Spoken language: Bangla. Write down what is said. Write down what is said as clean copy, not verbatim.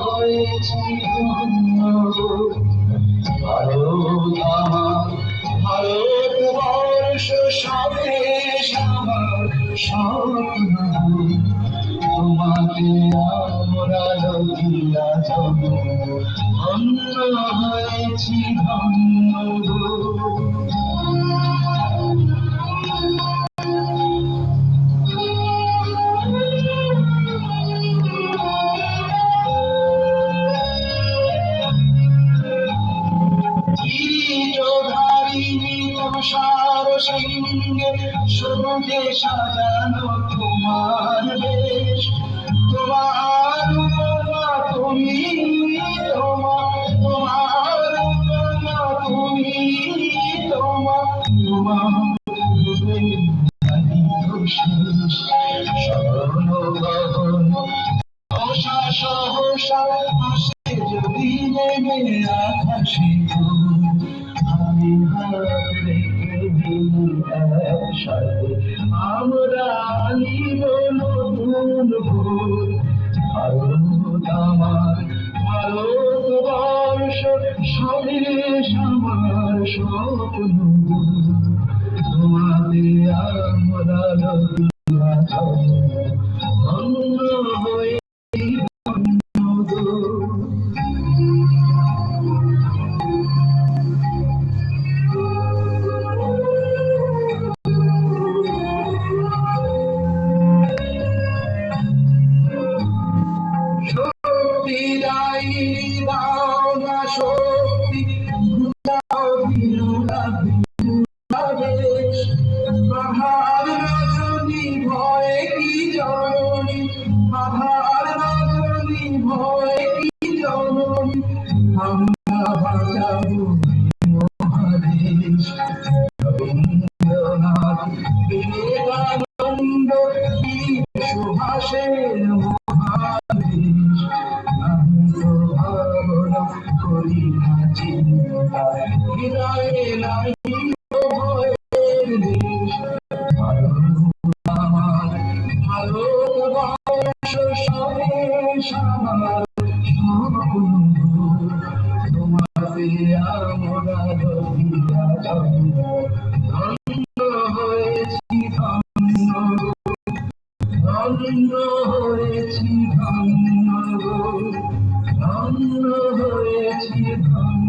হয়েছি ধন্য ভারত আমার ভারতবর্ষ স্বদেশ আমার স্বপ্ন তোমাকে আমরা লইয়া যাব ধন্য হয়েছি ধন্য তুষার সিংহে সবুজে সাজানো তোমার দেশ তোমার উপমা তুমি তোমার উপমা তুমি তোমার স্মরণ গহন সহসা সহসা আসে যদি নেমে আকাশে আমরা আনিব নতুন ভোর ভারত আমার ভারতবর্ষ স্বদেশ আমার স্বপ্ন তোমাকে আমরা লইয়া যাব ধন্য হয়ে শক্তি আধার রজনী ভয় কি জননী আধার রজনী ভয় কি জননী আমরা বাঁচাবো মহাদেশ রবীন্দ্রনাথ বিবেকানন্দ সুভাষের মহাদেশ আমি তো ভাবনা করি না চিন্তা হৃদয়ে নাই ভারতবর্ষ স্বদেশ আমার তোমাকে আমরা লইয়া যাব ধন্য হয়েছি ধন্য ধন্য হয়েছি ধন্য ধন্য হয়েছি ধন্য